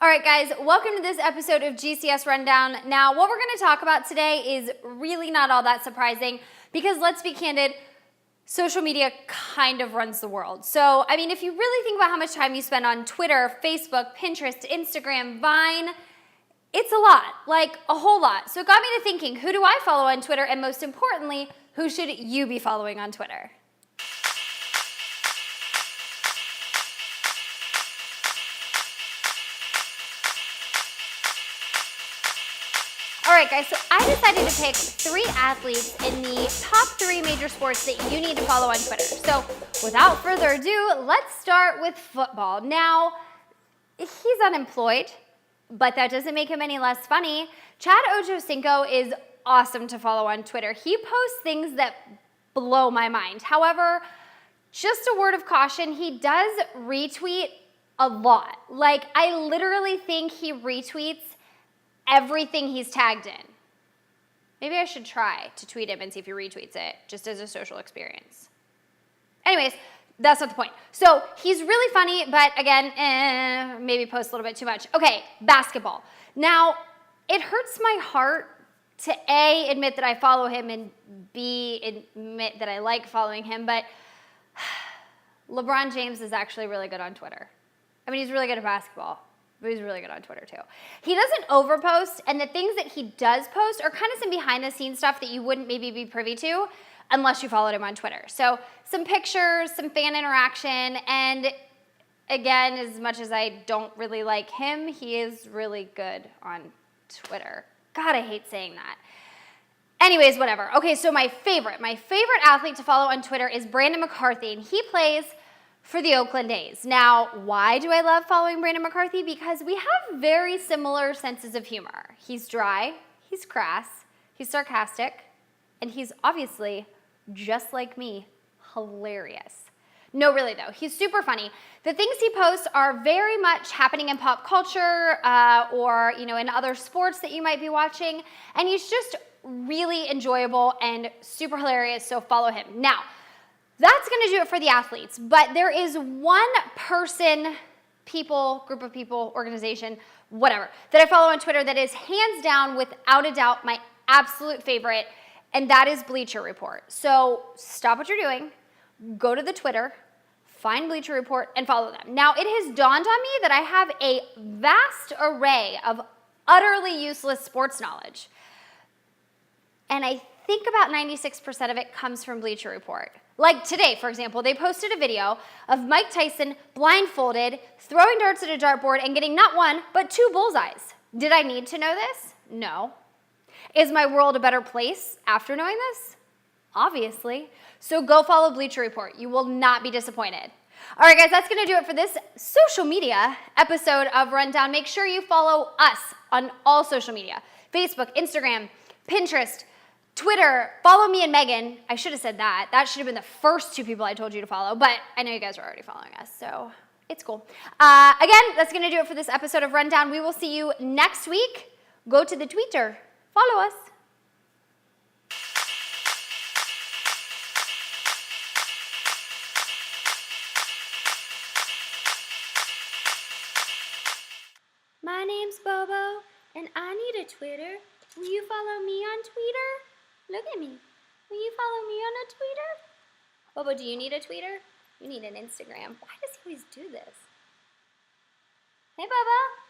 All right, guys, welcome to this episode of GCS Rundown. Now, what we're going to talk about today is really not all that surprising because let's be candid, social media kind of runs the world. So, I mean, if you really think about how much time you spend on Twitter, Facebook, Pinterest, Instagram, Vine, it's a lot, like a whole lot. So it got me to thinking, who do I follow on Twitter? And most importantly, who should you be following on Twitter? All right, guys, so I decided to pick 3 athletes in the top 3 major sports that you need to follow on Twitter. So without further ado, let's start with football. Now, he's unemployed, but that doesn't make him any less funny. Chad Ochocinco is awesome to follow on Twitter. He posts things that blow my mind. However, just a word of caution, he does retweet a lot. Like, I literally think he retweets everything he's tagged in. Maybe I should try to tweet him and see if he retweets it, just as a social experience. Anyways, that's not the point. So he's really funny, but again, maybe post a little bit too much. Okay, basketball. Now, it hurts my heart to A, admit that I follow him, and B, admit that I like following him, but LeBron James is actually really good on Twitter. I mean, he's really good at basketball, but he's really good on Twitter too. He doesn't overpost, and the things that he does post are kind of some behind-the-scenes stuff that you wouldn't maybe be privy to unless you followed him on Twitter. So some pictures, some fan interaction, and again, as much as I don't really like him, he is really good on Twitter. God, I hate saying that. Anyways, whatever. Okay, so my favorite athlete to follow on Twitter is Brandon McCarthy, and he plays for the Oakland A's. Now, why do I love following Brandon McCarthy? Because we have very similar senses of humor. He's dry, he's crass, he's sarcastic, and he's obviously, just like me, hilarious. No, really though, he's super funny. The things he posts are very much happening in pop culture or in other sports that you might be watching, and he's just really enjoyable and super hilarious, so follow him. Now, that's going to do it for the athletes, but there is one person, group of people, organization, whatever, that I follow on Twitter that is hands down, without a doubt, my absolute favorite, and that is Bleacher Report. So stop what you're doing, go to the Twitter, find Bleacher Report, and follow them. Now, it has dawned on me that I have a vast array of utterly useless sports knowledge, and I think about 96% of it comes from Bleacher Report. Like today, for example, they posted a video of Mike Tyson blindfolded, throwing darts at a dartboard and getting not 1, but 2 bullseyes. Did I need to know this? No. Is my world a better place after knowing this? Obviously. So go follow Bleacher Report. You will not be disappointed. All right, guys, that's going to do it for this social media episode of Rundown. Make sure you follow us on all social media: Facebook, Instagram, Pinterest, Twitter. Follow me and Megan. I should have said that. That should have been the first 2 people I told you to follow, but I know you guys are already following us, so it's cool. Again, that's going to do it for this episode of Rundown. We will see you next week. Go to the Twitter. Follow us. My name's Bobo, and I need a Twitter. Will you follow me on Twitter? Look at me. Will you follow me on a Twitter? Bobo, do you need a Twitter? You need an Instagram. Why does he always do this? Hey, Bobo.